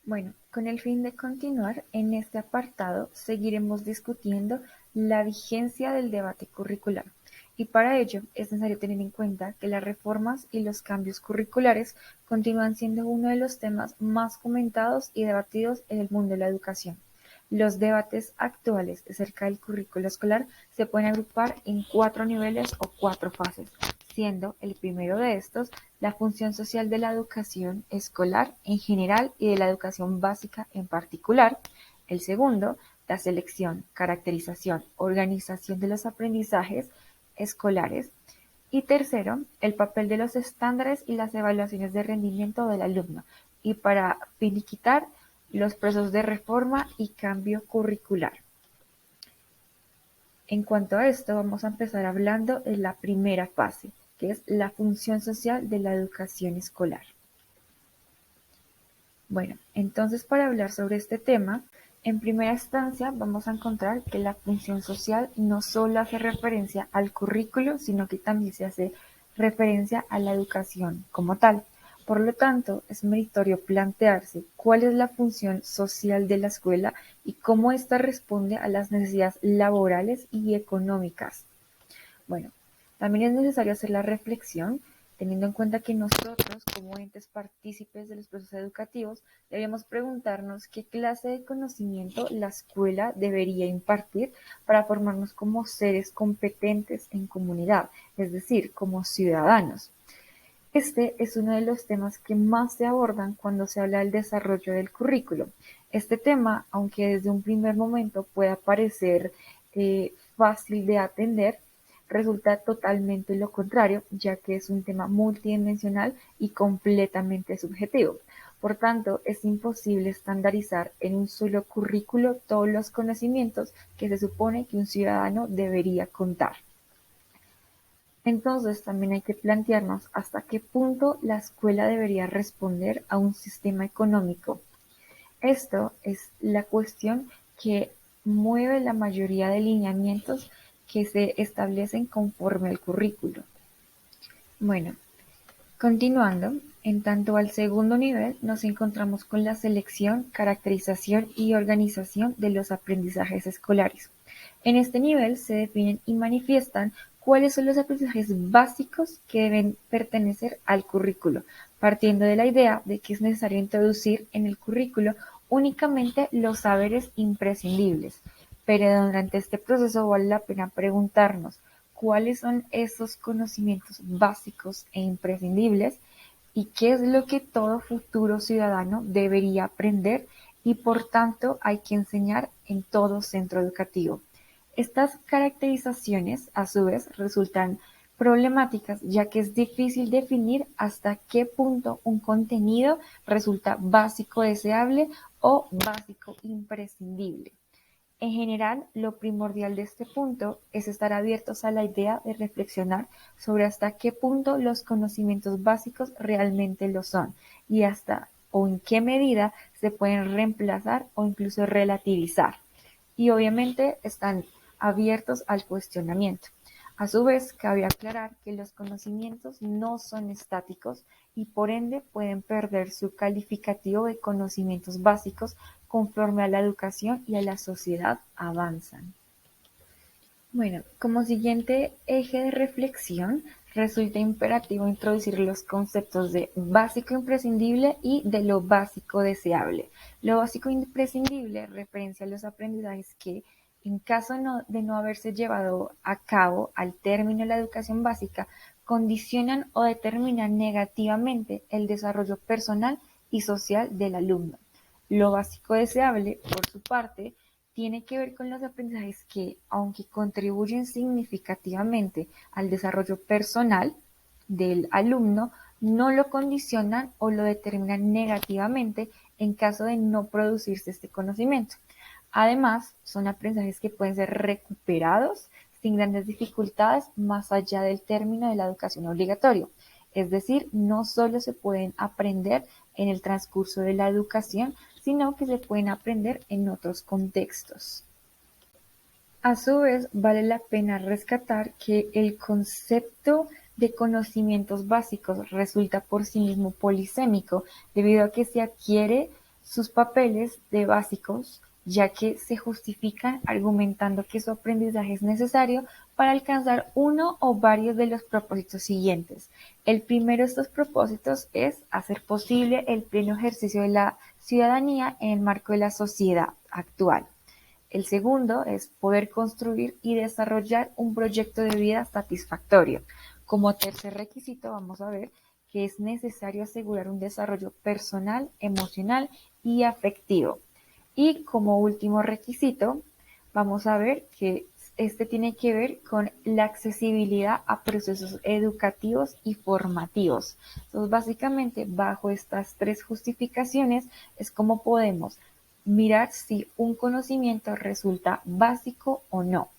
Bueno, con el fin de continuar, en este apartado seguiremos discutiendo la vigencia del debate curricular. Y para ello es necesario tener en cuenta que las reformas y los cambios curriculares continúan siendo uno de los temas más comentados y debatidos en el mundo de la educación. Los debates actuales acerca del currículo escolar se pueden agrupar en 4 niveles o 4 fases, siendo el primero de estos la función social de la educación escolar en general y de la educación básica en particular. El segundo, la selección, caracterización, organización de los aprendizajes escolares. Y tercero, el papel de los estándares y las evaluaciones de rendimiento del alumno. Y para finiquitar, los procesos de reforma y cambio curricular. En cuanto a esto, vamos a empezar hablando de la primera fase, que es la función social de la educación escolar. Bueno, entonces para hablar sobre este tema, en primera instancia vamos a encontrar que la función social no solo hace referencia al currículo, sino que también se hace referencia a la educación como tal. Por lo tanto, es meritorio plantearse cuál es la función social de la escuela y cómo ésta responde a las necesidades laborales y económicas. Bueno, también es necesario hacer la reflexión, teniendo en cuenta que nosotros, como entes partícipes de los procesos educativos, debemos preguntarnos qué clase de conocimiento la escuela debería impartir para formarnos como seres competentes en comunidad, es decir, como ciudadanos. Este es uno de los temas que más se abordan cuando se habla del desarrollo del currículo. Este tema, aunque desde un primer momento pueda parecer fácil de atender, resulta totalmente lo contrario, ya que es un tema multidimensional y completamente subjetivo. Por tanto, es imposible estandarizar en un solo currículo todos los conocimientos que se supone que un ciudadano debería contar. Entonces también hay que plantearnos hasta qué punto la escuela debería responder a un sistema económico. Esto es la cuestión que mueve la mayoría de lineamientos que se establecen conforme al currículo. Bueno, continuando, en tanto al segundo nivel nos encontramos con la selección, caracterización y organización de los aprendizajes escolares. En este nivel se definen y manifiestan cuáles son los aprendizajes básicos que deben pertenecer al currículo, partiendo de la idea de que es necesario introducir en el currículo únicamente los saberes imprescindibles. Pero durante este proceso vale la pena preguntarnos cuáles son esos conocimientos básicos e imprescindibles y qué es lo que todo futuro ciudadano debería aprender y por tanto hay que enseñar en todo centro educativo. Estas caracterizaciones, a su vez, resultan problemáticas ya que es difícil definir hasta qué punto un contenido resulta básico deseable o básico imprescindible. En general, lo primordial de este punto es estar abiertos a la idea de reflexionar sobre hasta qué punto los conocimientos básicos realmente lo son y hasta o en qué medida se pueden reemplazar o incluso relativizar. Y obviamente están abiertos al cuestionamiento. A su vez, cabe aclarar que los conocimientos no son estáticos y por ende pueden perder su calificativo de conocimientos básicos conforme a la educación y a la sociedad avanzan. Bueno, como siguiente eje de reflexión, resulta imperativo introducir los conceptos de básico imprescindible y de lo básico deseable. Lo básico imprescindible referencia a los aprendizajes que, en caso de no haberse llevado a cabo al término de la educación básica, condicionan o determinan negativamente el desarrollo personal y social del alumno. Lo básico deseable, por su parte, tiene que ver con los aprendizajes que, aunque contribuyen significativamente al desarrollo personal del alumno, no lo condicionan o lo determinan negativamente en caso de no producirse este conocimiento. Además, son aprendizajes que pueden ser recuperados sin grandes dificultades más allá del término de la educación obligatoria. Es decir, no solo se pueden aprender en el transcurso de la educación, sino que se pueden aprender en otros contextos. A su vez, vale la pena rescatar que el concepto de conocimientos básicos resulta por sí mismo polisémico, debido a que se adquiere sus papeles de básicos, ya que se justifican argumentando que su aprendizaje es necesario para alcanzar uno o varios de los propósitos siguientes. El primero de estos propósitos es hacer posible el pleno ejercicio de la ciudadanía en el marco de la sociedad actual. El segundo es poder construir y desarrollar un proyecto de vida satisfactorio. Como tercer requisito vamos a ver que es necesario asegurar un desarrollo personal, emocional y afectivo. Y como último requisito, vamos a ver que este tiene que ver con la accesibilidad a procesos educativos y formativos. Entonces, básicamente, bajo estas tres justificaciones es como podemos mirar si un conocimiento resulta básico o no.